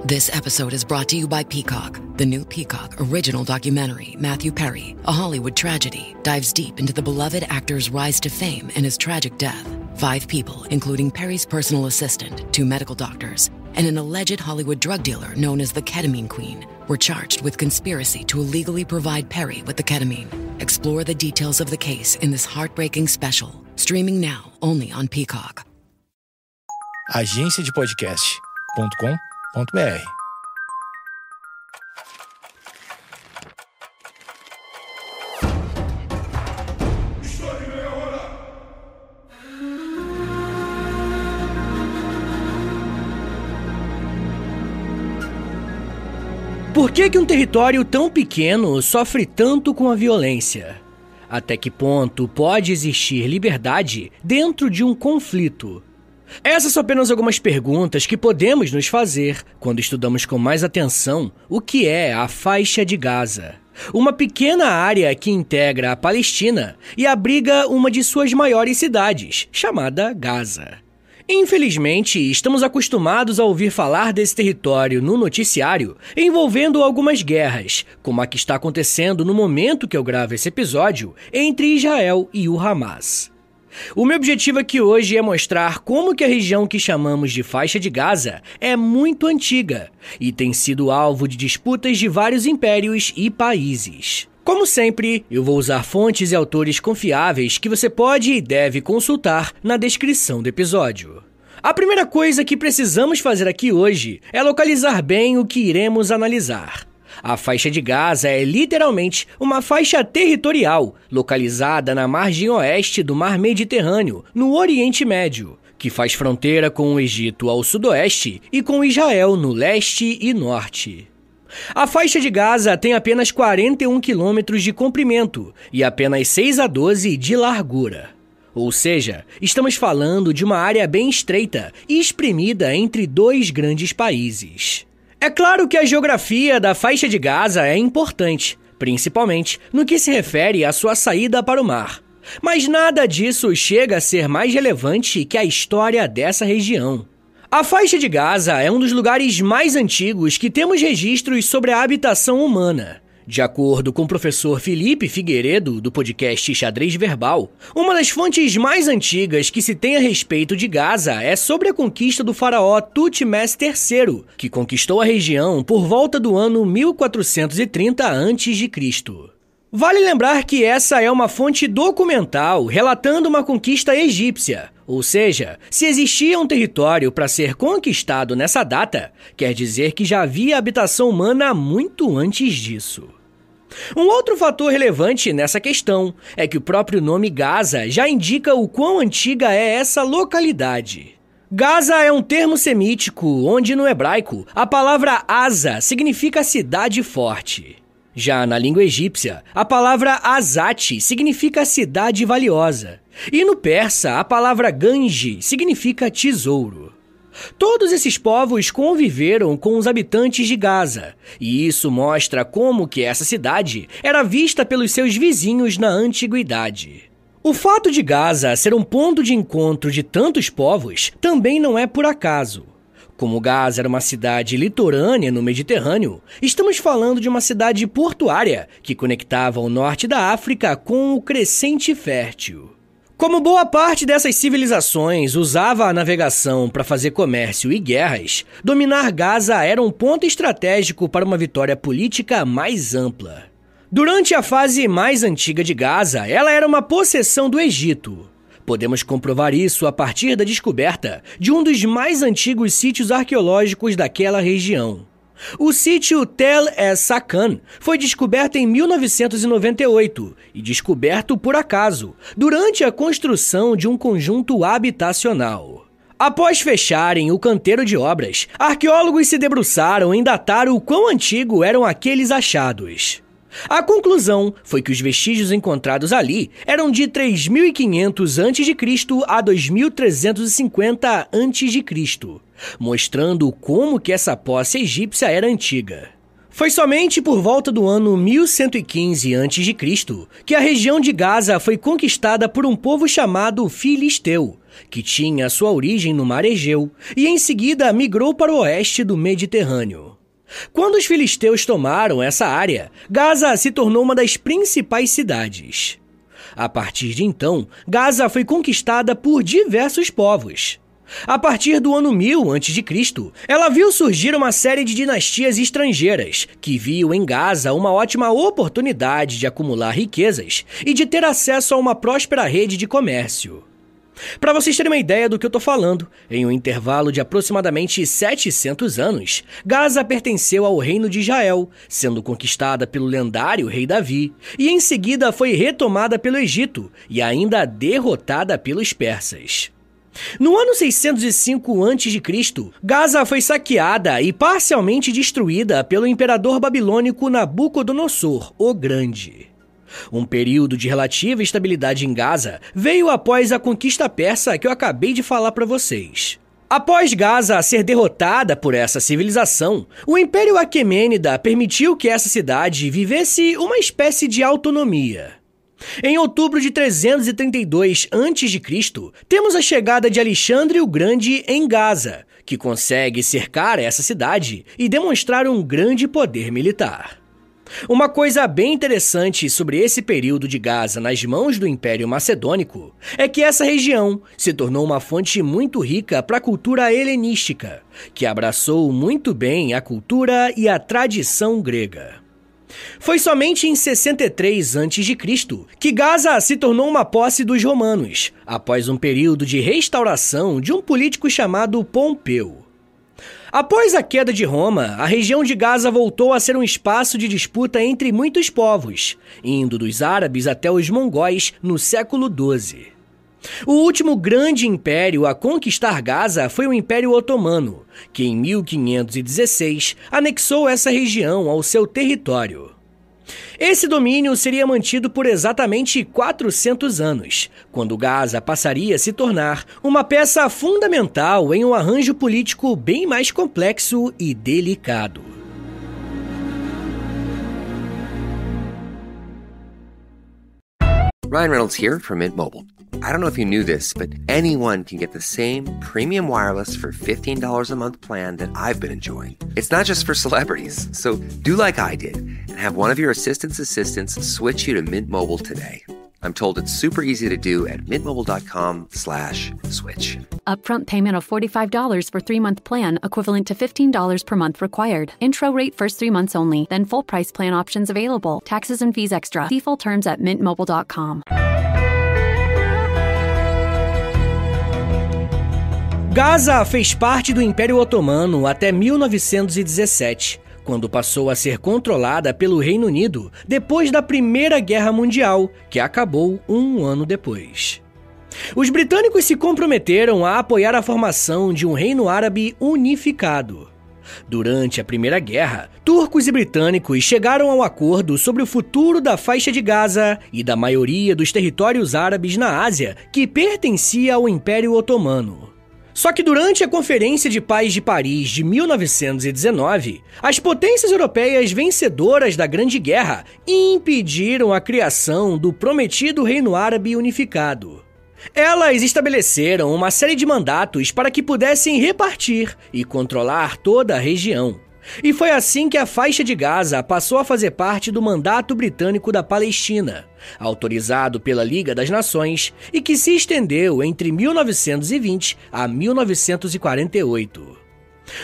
This episode is brought to you by Peacock. The new Peacock original documentary, Matthew Perry, A Hollywood Tragedy, dives deep into the beloved actor's rise to fame and his tragic death. 5 people, including Perry's personal assistant, 2 medical doctors, and an alleged Hollywood drug dealer known as the Ketamine Queen, were charged with conspiracy to illegally provide Perry with the ketamine. Explore the details of the case in this heartbreaking special, streaming now only on Peacock. agenciadepodcast.com.br. Por que um território tão pequeno sofre tanto com a violência? Até que ponto pode existir liberdade dentro de um conflito? Essas são apenas algumas perguntas que podemos nos fazer quando estudamos com mais atenção o que é a Faixa de Gaza. Uma pequena área que integra a Palestina e abriga uma de suas maiores cidades, chamada Gaza. Infelizmente, estamos acostumados a ouvir falar desse território no noticiário envolvendo algumas guerras, como a que está acontecendo no momento que eu gravo esse episódio entre Israel e o Hamas. O meu objetivo aqui hoje é mostrar como que a região que chamamos de Faixa de Gaza é muito antiga e tem sido alvo de disputas de vários impérios e países. Como sempre, eu vou usar fontes e autores confiáveis que você pode e deve consultar na descrição do episódio. A primeira coisa que precisamos fazer aqui hoje é localizar bem o que iremos analisar. A Faixa de Gaza é literalmente uma faixa territorial localizada na margem oeste do Mar Mediterrâneo, no Oriente Médio, que faz fronteira com o Egito ao sudoeste e com Israel no leste e norte. A Faixa de Gaza tem apenas 41 quilômetros de comprimento e apenas 6 a 12 de largura. Ou seja, estamos falando de uma área bem estreita e espremida entre 2 grandes países. É claro que a geografia da Faixa de Gaza é importante, principalmente no que se refere à sua saída para o mar. Mas nada disso chega a ser mais relevante que a história dessa região. A Faixa de Gaza é um dos lugares mais antigos que temos registros sobre a habitação humana. De acordo com o professor Felipe Figueiredo, do podcast Xadrez Verbal, uma das fontes mais antigas que se tem a respeito de Gaza é sobre a conquista do faraó Tutmés III, que conquistou a região por volta do ano 1430 a.C. Vale lembrar que essa é uma fonte documental relatando uma conquista egípcia, ou seja, se existia um território para ser conquistado nessa data, quer dizer que já havia habitação humana muito antes disso. Um outro fator relevante nessa questão é que o próprio nome Gaza já indica o quão antiga é essa localidade. Gaza é um termo semítico onde no hebraico a palavra Asa significa cidade forte. Já na língua egípcia, a palavra Azat significa cidade valiosa. E no persa, a palavra Ganji significa tesouro. Todos esses povos conviveram com os habitantes de Gaza, e isso mostra como que essa cidade era vista pelos seus vizinhos na antiguidade. O fato de Gaza ser um ponto de encontro de tantos povos também não é por acaso. Como Gaza era uma cidade litorânea no Mediterrâneo, estamos falando de uma cidade portuária que conectava o norte da África com o Crescente Fértil. Como boa parte dessas civilizações usava a navegação para fazer comércio e guerras, dominar Gaza era um ponto estratégico para uma vitória política mais ampla. Durante a fase mais antiga de Gaza, ela era uma possessão do Egito. Podemos comprovar isso a partir da descoberta de um dos mais antigos sítios arqueológicos daquela região. O sítio Tel es-Sakan foi descoberto em 1998 e descoberto por acaso, durante a construção de um conjunto habitacional. Após fecharem o canteiro de obras, arqueólogos se debruçaram em datar o quão antigo eram aqueles achados. A conclusão foi que os vestígios encontrados ali eram de 3.500 a.C. a 2.350 a.C., mostrando como que essa posse egípcia era antiga. Foi somente por volta do ano 1115 a.C. que a região de Gaza foi conquistada por um povo chamado Filisteu, que tinha sua origem no Mar Egeu e em seguida migrou para o oeste do Mediterrâneo. Quando os filisteus tomaram essa área, Gaza se tornou uma das principais cidades. A partir de então, Gaza foi conquistada por diversos povos. A partir do ano 1000 a.C., ela viu surgir uma série de dinastias estrangeiras que viam em Gaza uma ótima oportunidade de acumular riquezas e de ter acesso a uma próspera rede de comércio. Para vocês terem uma ideia do que eu estou falando, em um intervalo de aproximadamente 700 anos, Gaza pertenceu ao reino de Israel, sendo conquistada pelo lendário rei Davi, e em seguida foi retomada pelo Egito e ainda derrotada pelos persas. No ano 605 a.C., Gaza foi saqueada e parcialmente destruída pelo imperador babilônico Nabucodonosor, o Grande. Um período de relativa estabilidade em Gaza veio após a conquista persa que eu acabei de falar para vocês. Após Gaza ser derrotada por essa civilização, o Império Aquemênida permitiu que essa cidade vivesse uma espécie de autonomia. Em outubro de 332 a.C., temos a chegada de Alexandre o Grande em Gaza, que consegue cercar essa cidade e demonstrar um grande poder militar. Uma coisa bem interessante sobre esse período de Gaza nas mãos do Império Macedônico é que essa região se tornou uma fonte muito rica para a cultura helenística, que abraçou muito bem a cultura e a tradição grega. Foi somente em 63 a.C. que Gaza se tornou uma posse dos romanos, após um período de restauração de um político chamado Pompeu. Após a queda de Roma, a região de Gaza voltou a ser um espaço de disputa entre muitos povos, indo dos árabes até os mongóis no século XII. O último grande império a conquistar Gaza foi o Império Otomano, que em 1516 anexou essa região ao seu território. Esse domínio seria mantido por exatamente 400 anos, quando Gaza passaria a se tornar uma peça fundamental em um arranjo político bem mais complexo e delicado. Ryan Reynolds here from Mint Mobile. I don't know if you knew this, but anyone can get the same premium wireless for $15 a month plan that I've been enjoying. It's not just for celebrities. So do like I did and have one of your assistant's assistants switch you to Mint Mobile today. I'm told it's super easy to do at mintmobile.com/switch. Upfront payment of $45 for 3-month plan, equivalent to $15 per month required. Intro rate first 3 months only, then full price plan options available. Taxes and fees extra. See full terms at mintmobile.com. Gaza fez parte do Império Otomano até 1917, quando passou a ser controlada pelo Reino Unido depois da Primeira Guerra Mundial, que acabou um ano depois. Os britânicos se comprometeram a apoiar a formação de um reino árabe unificado. Durante a Primeira Guerra, turcos e britânicos chegaram ao acordo sobre o futuro da faixa de Gaza e da maioria dos territórios árabes na Ásia que pertencia ao Império Otomano. Só que durante a Conferência de Paz de Paris de 1919, as potências europeias vencedoras da Grande Guerra impediram a criação do prometido Reino Árabe Unificado. Elas estabeleceram uma série de mandatos para que pudessem repartir e controlar toda a região. E foi assim que a faixa de Gaza passou a fazer parte do Mandato Britânico da Palestina, autorizado pela Liga das Nações e que se estendeu entre 1920 a 1948.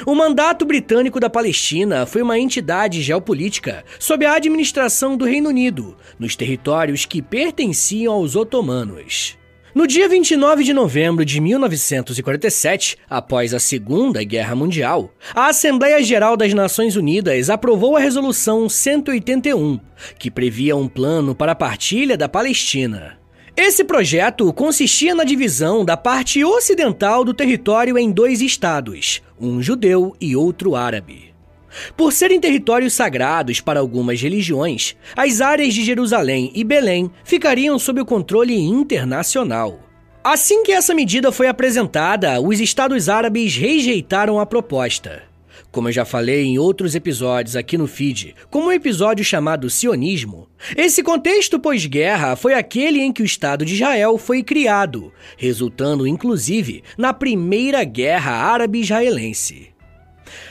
O Mandato Britânico da Palestina foi uma entidade geopolítica sob a administração do Reino Unido, nos territórios que pertenciam aos otomanos. No dia 29 de novembro de 1947, após a Segunda Guerra Mundial, a Assembleia Geral das Nações Unidas aprovou a Resolução 181, que previa um plano para a partilha da Palestina. Esse projeto consistia na divisão da parte ocidental do território em 2 estados, um judeu e outro árabe. Por serem territórios sagrados para algumas religiões, as áreas de Jerusalém e Belém ficariam sob o controle internacional. Assim que essa medida foi apresentada, os estados árabes rejeitaram a proposta. como eu já falei em outros episódios aqui no feed, como um episódio chamado Sionismo, esse contexto pós-guerra foi aquele em que o Estado de Israel foi criado, resultando inclusive na Primeira Guerra Árabe-Israelense.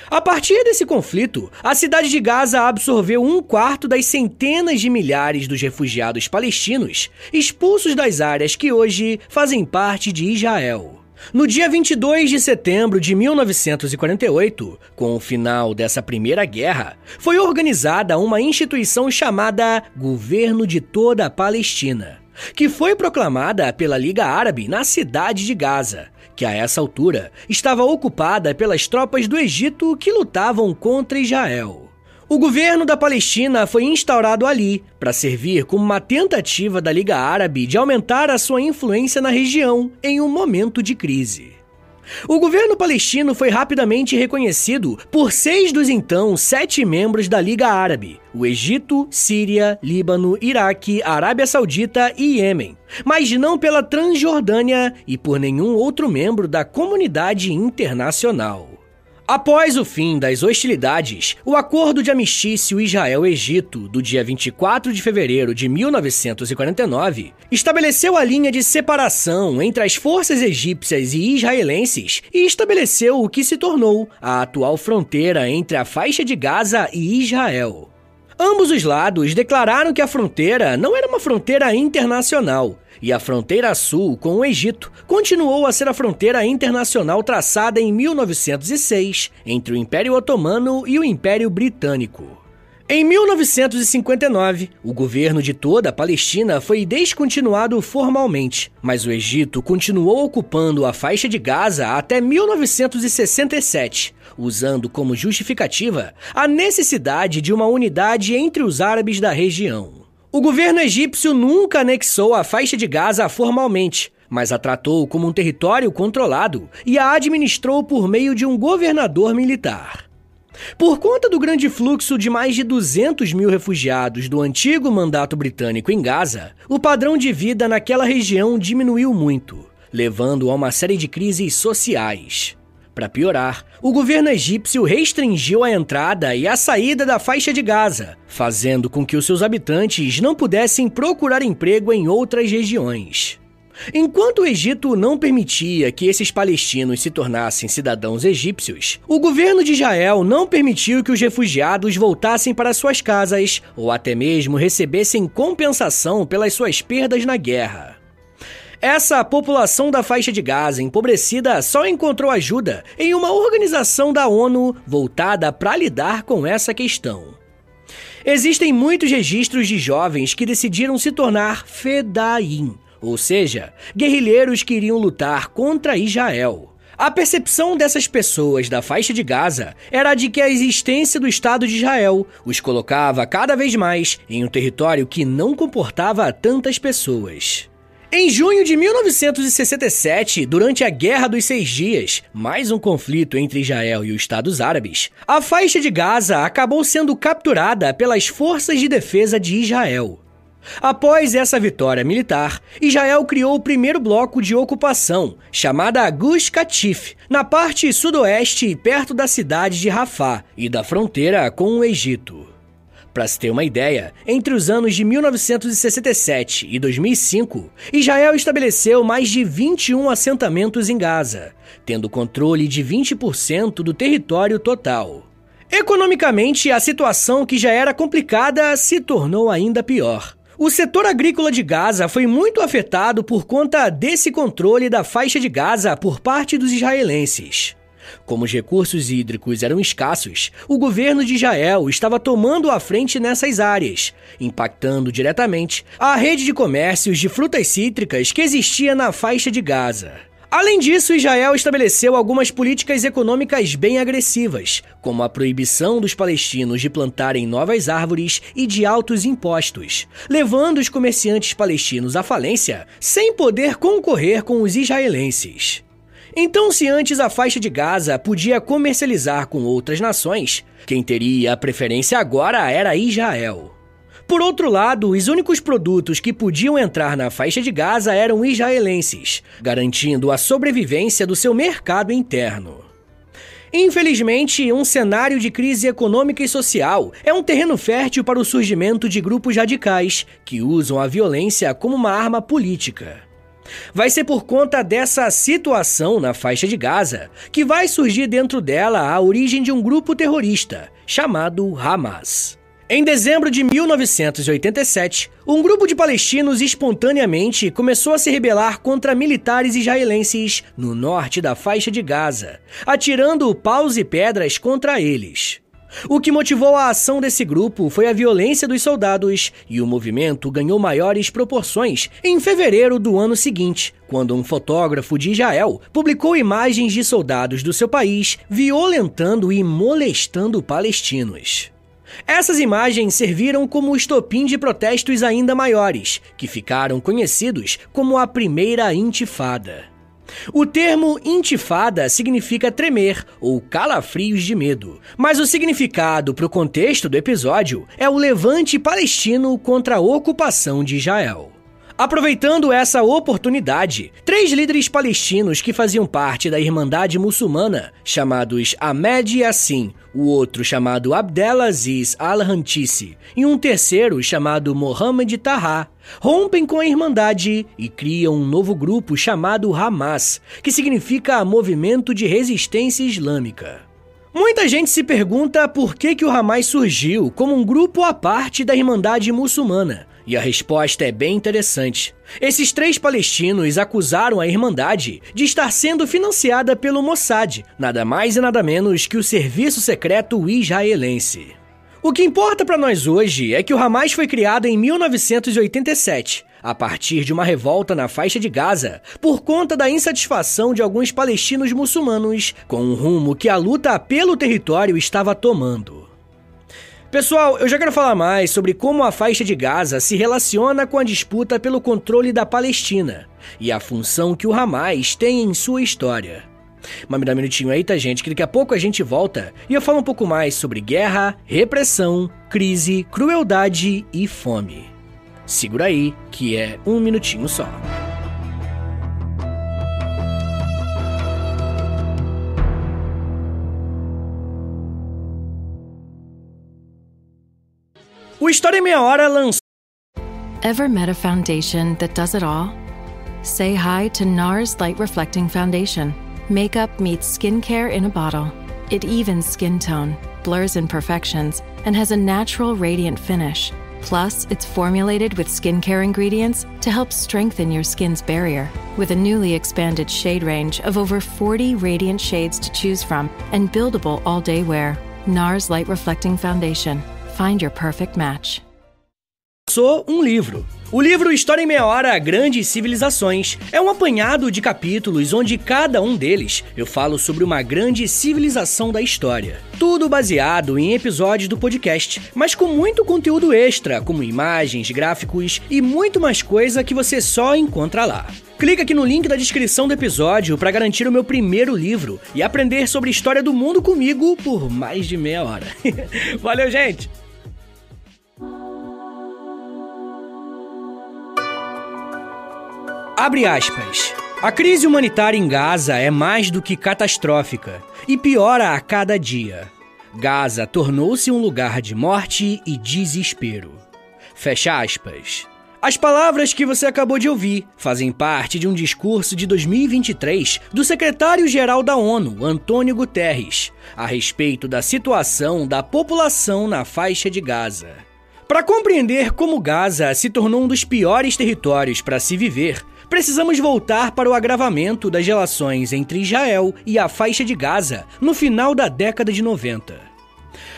A partir desse conflito, a cidade de Gaza absorveu 1/4 das centenas de milhares dos refugiados palestinos expulsos das áreas que hoje fazem parte de Israel. No dia 22 de setembro de 1948, com o final dessa primeira guerra, foi organizada uma instituição chamada Governo de toda a Palestina, que foi proclamada pela Liga Árabe na cidade de Gaza, que a essa altura estava ocupada pelas tropas do Egito que lutavam contra Israel. O governo da Palestina foi instaurado ali para servir como uma tentativa da Liga Árabe de aumentar a sua influência na região em um momento de crise. O governo palestino foi rapidamente reconhecido por 6 dos então 7 membros da Liga Árabe: o Egito, Síria, Líbano, Iraque, Arábia Saudita e Iêmen, mas não pela Transjordânia e por nenhum outro membro da comunidade internacional. Após o fim das hostilidades, o Acordo de Amistício Israel-Egito, do dia 24 de fevereiro de 1949, estabeleceu a linha de separação entre as forças egípcias e israelenses e estabeleceu o que se tornou a atual fronteira entre a faixa de Gaza e Israel. Ambos os lados declararam que a fronteira não era uma fronteira internacional, e a fronteira sul com o Egito continuou a ser a fronteira internacional traçada em 1906 entre o Império Otomano e o Império Britânico. Em 1959, o governo de toda a Palestina foi descontinuado formalmente, mas o Egito continuou ocupando a faixa de Gaza até 1967, usando como justificativa a necessidade de uma unidade entre os árabes da região. O governo egípcio nunca anexou a faixa de Gaza formalmente, mas a tratou como um território controlado e a administrou por meio de um governador militar. Por conta do grande fluxo de mais de 200 mil refugiados do antigo mandato britânico em Gaza, o padrão de vida naquela região diminuiu muito, levando a uma série de crises sociais. Para piorar, o governo egípcio restringiu a entrada e a saída da faixa de Gaza, fazendo com que os seus habitantes não pudessem procurar emprego em outras regiões. Enquanto o Egito não permitia que esses palestinos se tornassem cidadãos egípcios, o governo de Israel não permitiu que os refugiados voltassem para suas casas ou até mesmo recebessem compensação pelas suas perdas na guerra. Essa população da faixa de Gaza empobrecida só encontrou ajuda em uma organização da ONU voltada para lidar com essa questão. Existem muitos registros de jovens que decidiram se tornar fedaim, ou seja, guerrilheiros que iriam lutar contra Israel. A percepção dessas pessoas da faixa de Gaza era a de que a existência do Estado de Israel os colocava cada vez mais em um território que não comportava tantas pessoas. Em junho de 1967, durante a Guerra dos 6 Dias, mais um conflito entre Israel e os Estados Árabes, a faixa de Gaza acabou sendo capturada pelas Forças de Defesa de Israel. Após essa vitória militar, Israel criou o primeiro bloco de ocupação, chamada Gush Katif, na parte sudoeste perto da cidade de Rafah e da fronteira com o Egito. Para se ter uma ideia, entre os anos de 1967 e 2005, Israel estabeleceu mais de 21 assentamentos em Gaza, tendo controle de 20% do território total. Economicamente, a situação que já era complicada se tornou ainda pior. O setor agrícola de Gaza foi muito afetado por conta desse controle da faixa de Gaza por parte dos israelenses. Como os recursos hídricos eram escassos, o governo de Israel estava tomando a frente nessas áreas, impactando diretamente a rede de comércios de frutas cítricas que existia na faixa de Gaza. Além disso, Israel estabeleceu algumas políticas econômicas bem agressivas, como a proibição dos palestinos de plantarem novas árvores e de altos impostos, levando os comerciantes palestinos à falência sem poder concorrer com os israelenses. Então, se antes a faixa de Gaza podia comercializar com outras nações, quem teria a preferência agora era Israel. Por outro lado, os únicos produtos que podiam entrar na faixa de Gaza eram israelenses, garantindo a sobrevivência do seu mercado interno. Infelizmente, um cenário de crise econômica e social é um terreno fértil para o surgimento de grupos radicais que usam a violência como uma arma política. Vai ser por conta dessa situação na faixa de Gaza que vai surgir dentro dela a origem de um grupo terrorista, chamado Hamas. Em dezembro de 1987, um grupo de palestinos espontaneamente começou a se rebelar contra militares israelenses no norte da faixa de Gaza, atirando paus e pedras contra eles. O que motivou a ação desse grupo foi a violência dos soldados, e o movimento ganhou maiores proporções em fevereiro do ano seguinte, quando um fotógrafo de Israel publicou imagens de soldados do seu país violentando e molestando palestinos. Essas imagens serviram como estopim de protestos ainda maiores, que ficaram conhecidos como a Primeira Intifada. O termo intifada significa tremer ou calafrios de medo, mas o significado para o contexto do episódio é o levante palestino contra a ocupação de Israel. Aproveitando essa oportunidade, 3 líderes palestinos que faziam parte da Irmandade Muçulmana, chamados Ahmed Yassin, o outro chamado Abdelaziz Al-Rantisi e um terceiro chamado Mohammed Taha, rompem com a Irmandade e criam um novo grupo chamado Hamas, que significa Movimento de Resistência Islâmica. Muita gente se pergunta por que o Hamas surgiu como um grupo à parte da Irmandade Muçulmana. E a resposta é bem interessante. Esses 3 palestinos acusaram a Irmandade de estar sendo financiada pelo Mossad, nada mais e nada menos que o serviço secreto israelense. O que importa para nós hoje é que o Hamas foi criado em 1987, a partir de uma revolta na faixa de Gaza, por conta da insatisfação de alguns palestinos muçulmanos com o rumo que a luta pelo território estava tomando. Pessoal, eu já quero falar mais sobre como a faixa de Gaza se relaciona com a disputa pelo controle da Palestina e a função que o Hamas tem em sua história. Mas me dá um minutinho aí, tá, gente, que daqui a pouco a gente volta e eu falo um pouco mais sobre guerra, repressão, crise, crueldade e fome. Segura aí, que é um minutinho só. O História em Meia Hora lançou... Ever met a foundation that does it all? Say hi to NARS Light Reflecting Foundation. Makeup meets skincare in a bottle. It evens skin tone, blurs imperfections, and has a natural radiant finish. Plus, it's formulated with skincare ingredients to help strengthen your skin's barrier. With a newly expanded shade range of over 40 radiant shades to choose from and buildable all-day wear. NARS Light Reflecting Foundation. Find your perfect match. Um livro. O livro História em Meia Hora, Grandes Civilizações é um apanhado de capítulos onde cada um deles eu falo sobre uma grande civilização da história. Tudo baseado em episódios do podcast, mas com muito conteúdo extra, como imagens, gráficos e muito mais coisa que você só encontra lá. Clica aqui no link da descrição do episódio para garantir o meu primeiro livro e aprender sobre a história do mundo comigo por mais de meia hora. Valeu, gente! Abre aspas. A crise humanitária em Gaza é mais do que catastrófica e piora a cada dia. Gaza tornou-se um lugar de morte e desespero. Fecha aspas. As palavras que você acabou de ouvir fazem parte de um discurso de 2023 do secretário-geral da ONU, Antônio Guterres, a respeito da situação da população na faixa de Gaza. Para compreender como Gaza se tornou um dos piores territórios para se viver, precisamos voltar para o agravamento das relações entre Israel e a faixa de Gaza no final da década de 90.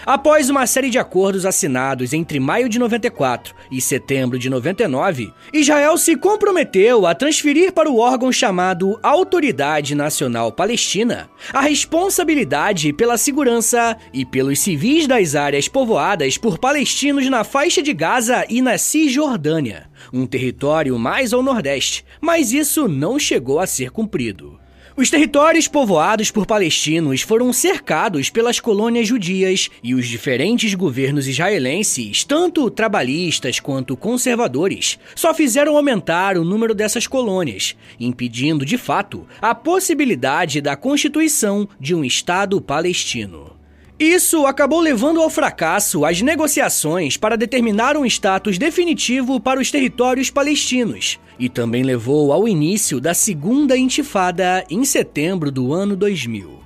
Após uma série de acordos assinados entre maio de 94 e setembro de 99, Israel se comprometeu a transferir para o órgão chamado Autoridade Nacional Palestina a responsabilidade pela segurança e pelos civis das áreas povoadas por palestinos na faixa de Gaza e na Cisjordânia, um território mais ao nordeste, mas isso não chegou a ser cumprido. Os territórios povoados por palestinos foram cercados pelas colônias judias e os diferentes governos israelenses, tanto trabalhistas quanto conservadores, só fizeram aumentar o número dessas colônias, impedindo, de fato, a possibilidade da constituição de um Estado palestino. Isso acabou levando ao fracasso as negociações para determinar um status definitivo para os territórios palestinos, e também levou ao início da Segunda Intifada em setembro do ano 2000.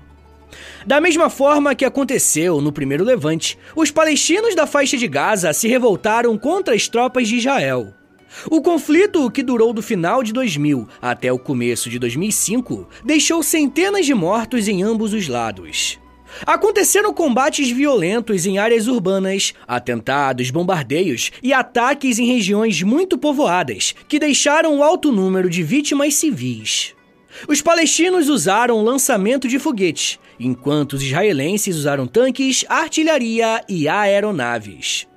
Da mesma forma que aconteceu no primeiro levante, os palestinos da faixa de Gaza se revoltaram contra as tropas de Israel. O conflito, que durou do final de 2000 até o começo de 2005, deixou centenas de mortos em ambos os lados. Aconteceram combates violentos em áreas urbanas, atentados, bombardeios e ataques em regiões muito povoadas, que deixaram um alto número de vítimas civis. Os palestinos usaram lançamento de foguetes, enquanto os israelenses usaram tanques, artilharia e aeronaves.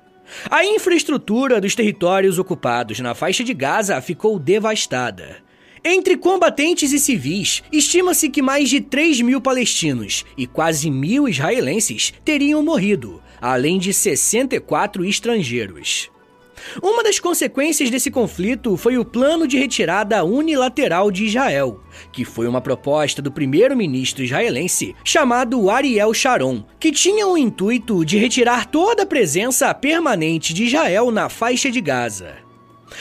A infraestrutura dos territórios ocupados na faixa de Gaza ficou devastada. Entre combatentes e civis, estima-se que mais de 3.000 palestinos e quase 1.000 israelenses teriam morrido, além de 64 estrangeiros. Uma das consequências desse conflito foi o plano de retirada unilateral de Israel, que foi uma proposta do primeiro-ministro israelense chamado Ariel Sharon, que tinha o intuito de retirar toda a presença permanente de Israel na faixa de Gaza.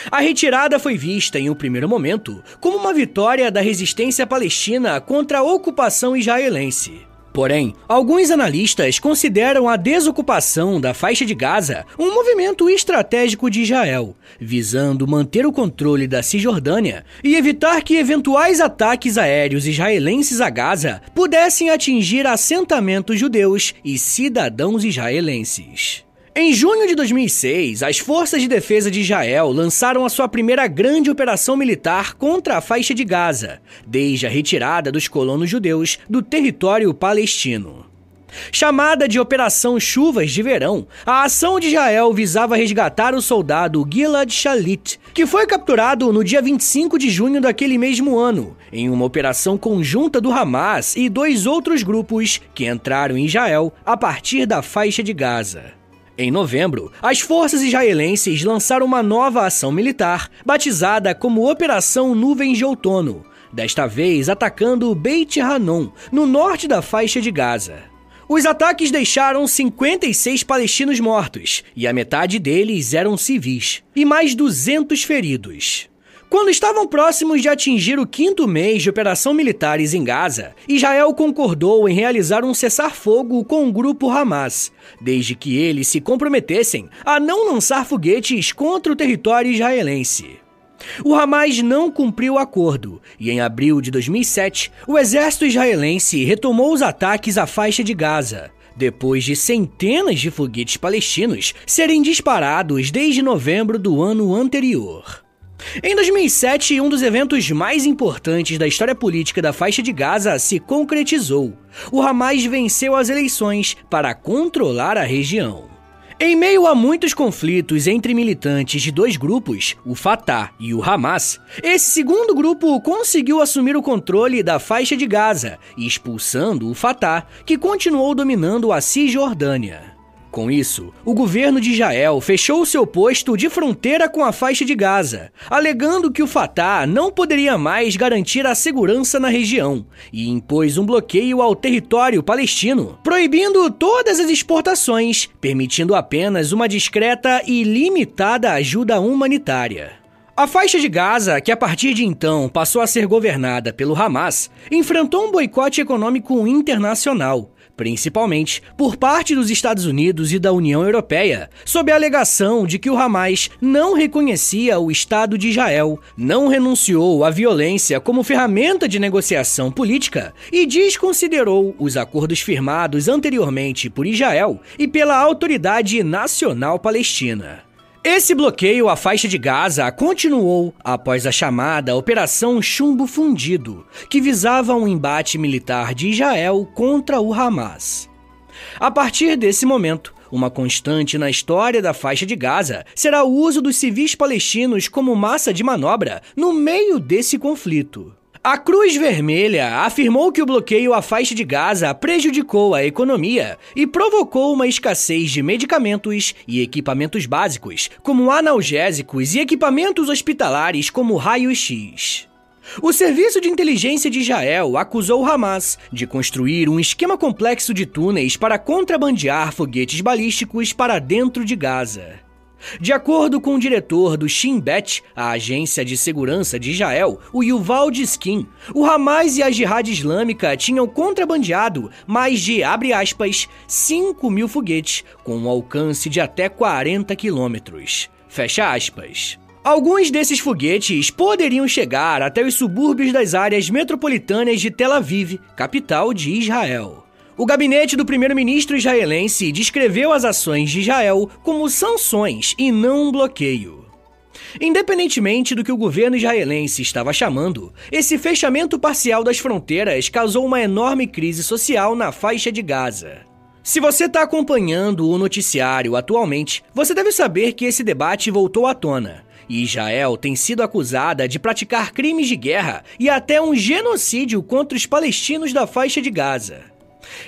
A retirada foi vista, em um primeiro momento, como uma vitória da resistência palestina contra a ocupação israelense. Porém, alguns analistas consideram a desocupação da faixa de Gaza um movimento estratégico de Israel, visando manter o controle da Cisjordânia e evitar que eventuais ataques aéreos israelenses a Gaza pudessem atingir assentamentos judeus e cidadãos israelenses. Em junho de 2006, as Forças de Defesa de Israel lançaram a sua primeira grande operação militar contra a faixa de Gaza, desde a retirada dos colonos judeus do território palestino. Chamada de Operação Chuvas de Verão, a ação de Israel visava resgatar o soldado Gilad Shalit, que foi capturado no dia 25 de junho daquele mesmo ano, em uma operação conjunta do Hamas e 2 outros grupos que entraram em Israel a partir da faixa de Gaza. Em novembro, as forças israelenses lançaram uma nova ação militar, batizada como Operação Nuvens de Outono, desta vez atacando Beit Hanon, no norte da faixa de Gaza. Os ataques deixaram 56 palestinos mortos, e a metade deles eram civis, e mais 200 feridos. Quando estavam próximos de atingir o 5º mês de operação militares em Gaza, Israel concordou em realizar um cessar-fogo com o grupo Hamas, desde que eles se comprometessem a não lançar foguetes contra o território israelense. O Hamas não cumpriu o acordo, e em abril de 2007, o exército israelense retomou os ataques à faixa de Gaza, depois de centenas de foguetes palestinos serem disparados desde novembro do ano anterior. Em 2007, um dos eventos mais importantes da história política da faixa de Gaza se concretizou. O Hamas venceu as eleições para controlar a região. Em meio a muitos conflitos entre militantes de 2 grupos, o Fatah e o Hamas, esse segundo grupo conseguiu assumir o controle da faixa de Gaza, expulsando o Fatah, que continuou dominando a Cisjordânia. Com isso, o governo de Israel fechou seu posto de fronteira com a faixa de Gaza, alegando que o Fatah não poderia mais garantir a segurança na região, e impôs um bloqueio ao território palestino, proibindo todas as exportações, permitindo apenas uma discreta e limitada ajuda humanitária. A faixa de Gaza, que a partir de então passou a ser governada pelo Hamas, enfrentou um boicote econômico internacional, principalmente por parte dos Estados Unidos e da União Europeia, sob a alegação de que o Hamas não reconhecia o Estado de Israel, não renunciou à violência como ferramenta de negociação política e desconsiderou os acordos firmados anteriormente por Israel e pela Autoridade Nacional Palestina. Esse bloqueio à faixa de Gaza continuou após a chamada Operação Chumbo Fundido, que visava um embate militar de Israel contra o Hamas. A partir desse momento, uma constante na história da faixa de Gaza será o uso dos civis palestinos como massa de manobra no meio desse conflito. A Cruz Vermelha afirmou que o bloqueio à faixa de Gaza prejudicou a economia e provocou uma escassez de medicamentos e equipamentos básicos, como analgésicos e equipamentos hospitalares como raio-x. O Serviço de Inteligência de Israel acusou o Hamas de construir um esquema complexo de túneis para contrabandear foguetes balísticos para dentro de Gaza. De acordo com o diretor do Shin Bet, a agência de segurança de Israel, o Yuval Diskin, o Hamas e a Jihad Islâmica tinham contrabandeado mais de, abre aspas, 5.000 foguetes com um alcance de até 40 quilômetros. Fecha aspas. Alguns desses foguetes poderiam chegar até os subúrbios das áreas metropolitanas de Tel Aviv, capital de Israel. O gabinete do primeiro-ministro israelense descreveu as ações de Israel como sanções e não um bloqueio. Independentemente do que o governo israelense estava chamando, esse fechamento parcial das fronteiras causou uma enorme crise social na faixa de Gaza. Se você está acompanhando o noticiário atualmente, você deve saber que esse debate voltou à tona. E Israel tem sido acusada de praticar crimes de guerra e até um genocídio contra os palestinos da faixa de Gaza.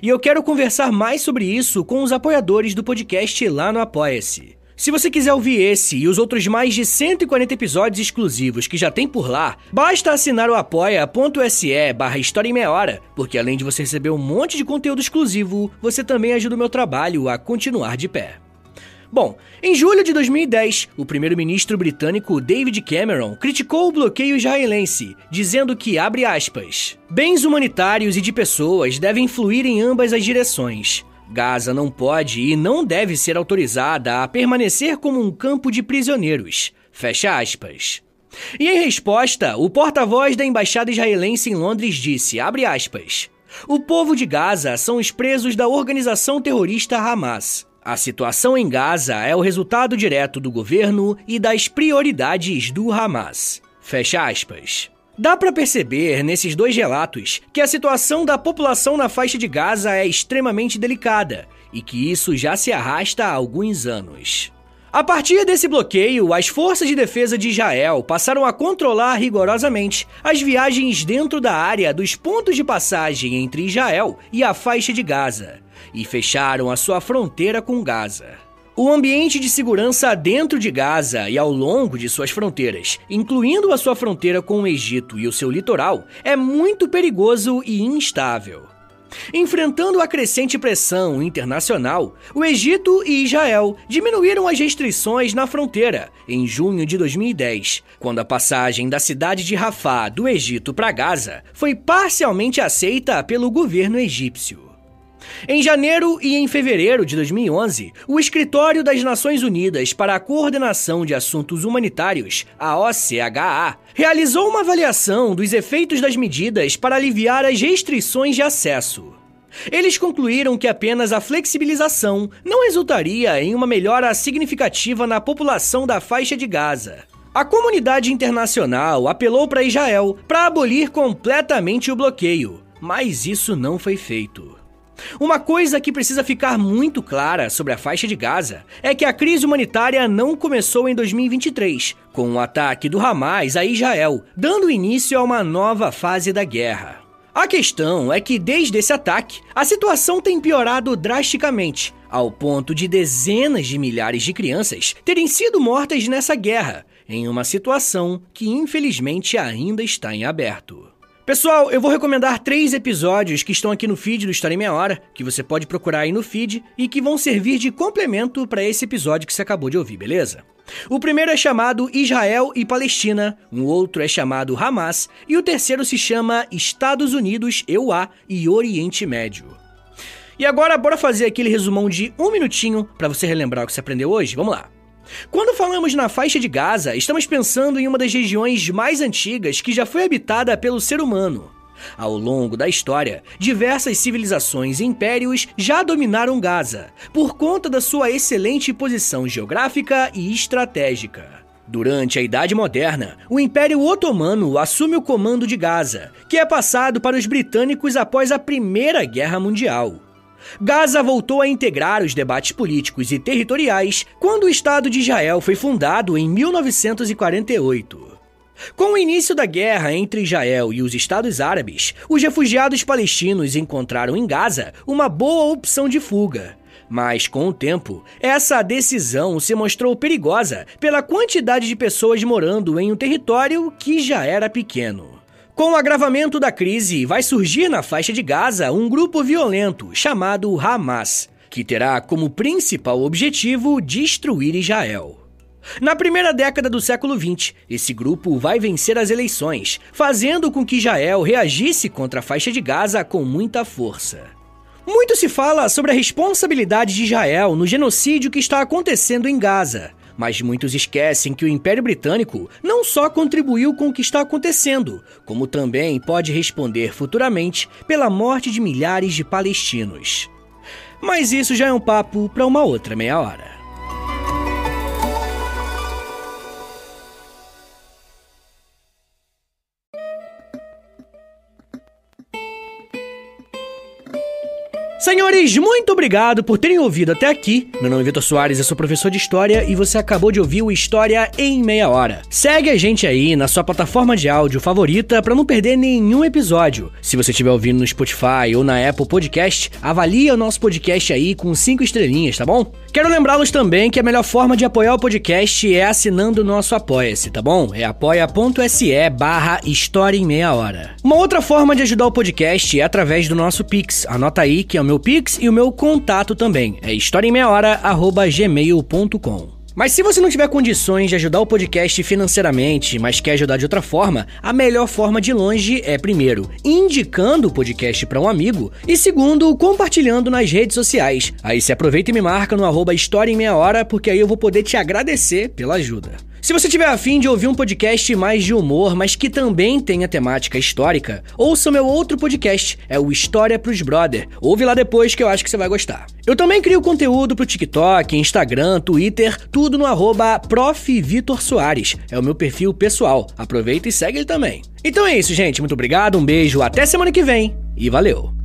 E eu quero conversar mais sobre isso com os apoiadores do podcast lá no Apoia-se. Se você quiser ouvir esse e os outros mais de 140 episódios exclusivos que já tem por lá, basta assinar o apoia.se/História em Meia Hora, porque além de você receber um monte de conteúdo exclusivo, você também ajuda o meu trabalho a continuar de pé. Bom, em julho de 2010, o primeiro-ministro britânico David Cameron criticou o bloqueio israelense, dizendo que, abre aspas, bens humanitários e de pessoas devem fluir em ambas as direções. Gaza não pode e não deve ser autorizada a permanecer como um campo de prisioneiros. Fecha aspas. E em resposta, o porta-voz da embaixada israelense em Londres disse, abre aspas, o povo de Gaza são os presos da organização terrorista Hamas. A situação em Gaza é o resultado direto do governo e das prioridades do Hamas. Fecha aspas. Dá para perceber nesses dois relatos que a situação da população na faixa de Gaza é extremamente delicada e que isso já se arrasta há alguns anos. A partir desse bloqueio, as forças de defesa de Israel passaram a controlar rigorosamente as viagens dentro da área dos pontos de passagem entre Israel e a faixa de Gaza, e fecharam a sua fronteira com Gaza. O ambiente de segurança dentro de Gaza e ao longo de suas fronteiras, incluindo a sua fronteira com o Egito e o seu litoral, é muito perigoso e instável. Enfrentando a crescente pressão internacional, o Egito e Israel diminuíram as restrições na fronteira em junho de 2010, quando a passagem da cidade de Rafah, do Egito para Gaza, foi parcialmente aceita pelo governo egípcio. Em janeiro e em fevereiro de 2011, o Escritório das Nações Unidas para a Coordenação de Assuntos Humanitários, a OCHA, realizou uma avaliação dos efeitos das medidas para aliviar as restrições de acesso. Eles concluíram que apenas a flexibilização não resultaria em uma melhora significativa na população da faixa de Gaza. A comunidade internacional apelou para Israel para abolir completamente o bloqueio, mas isso não foi feito. Uma coisa que precisa ficar muito clara sobre a faixa de Gaza é que a crise humanitária não começou em 2023, com o ataque do Hamas a Israel, dando início a uma nova fase da guerra. A questão é que desde esse ataque, a situação tem piorado drasticamente, ao ponto de dezenas de milhares de crianças terem sido mortas nessa guerra, em uma situação que infelizmente ainda está em aberto. Pessoal, eu vou recomendar 3 episódios que estão aqui no feed do História em Meia Hora, que você pode procurar aí no feed e que vão servir de complemento para esse episódio que você acabou de ouvir, beleza? O primeiro é chamado Israel e Palestina, um outro é chamado Hamas e o terceiro se chama Estados Unidos, EUA e Oriente Médio. E agora, bora fazer aquele resumão de 1 minutinho para você relembrar o que você aprendeu hoje? Vamos lá! Quando falamos na faixa de Gaza, estamos pensando em uma das regiões mais antigas que já foi habitada pelo ser humano. Ao longo da história, diversas civilizações e impérios já dominaram Gaza, por conta da sua excelente posição geográfica e estratégica. Durante a Idade Moderna, o Império Otomano assume o comando de Gaza, que é passado para os britânicos após a Primeira Guerra Mundial. Gaza voltou a integrar os debates políticos e territoriais quando o Estado de Israel foi fundado em 1948. Com o início da guerra entre Israel e os Estados Árabes, os refugiados palestinos encontraram em Gaza uma boa opção de fuga. Mas, com o tempo, essa decisão se mostrou perigosa pela quantidade de pessoas morando em um território que já era pequeno. Com o agravamento da crise, vai surgir na faixa de Gaza um grupo violento chamado Hamas, que terá como principal objetivo destruir Israel. Na primeira década do século XX, esse grupo vai vencer as eleições, fazendo com que Israel reagisse contra a faixa de Gaza com muita força. Muito se fala sobre a responsabilidade de Israel no genocídio que está acontecendo em Gaza, mas muitos esquecem que o Império Britânico não só contribuiu com o que está acontecendo, como também pode responder futuramente pela morte de milhares de palestinos. Mas isso já é um papo para uma outra meia hora. Senhores, muito obrigado por terem ouvido até aqui. Meu nome é Vitor Soares, eu sou professor de História e você acabou de ouvir o História em Meia Hora. Segue a gente aí na sua plataforma de áudio favorita para não perder nenhum episódio. Se você estiver ouvindo no Spotify ou na Apple Podcast, avalia o nosso podcast aí com 5 estrelinhas, tá bom? Quero lembrá-los também que a melhor forma de apoiar o podcast é assinando o nosso Apoia-se, tá bom? É apoia.se/História em Meia Hora. Uma outra forma de ajudar o podcast é através do nosso Pix. Anota aí que é o meu Pix e o meu contato também. É historiaemmeiahora@gmail.com. Mas se você não tiver condições de ajudar o podcast financeiramente, mas quer ajudar de outra forma, a melhor forma de longe é, primeiro, indicando o podcast para um amigo e, segundo, compartilhando nas redes sociais. Aí se aproveita e me marca no @História em Meia Hora, porque aí eu vou poder te agradecer pela ajuda. Se você tiver a fim de ouvir um podcast mais de humor, mas que também tenha temática histórica, ouça meu outro podcast, é o História pros Brother. Ouve lá depois que eu acho que você vai gostar. Eu também crio conteúdo pro TikTok, Instagram, Twitter, tudo no @Prof. Vitor Soares. É o meu perfil pessoal. Aproveita e segue ele também. Então é isso, gente. Muito obrigado, um beijo, até semana que vem e valeu!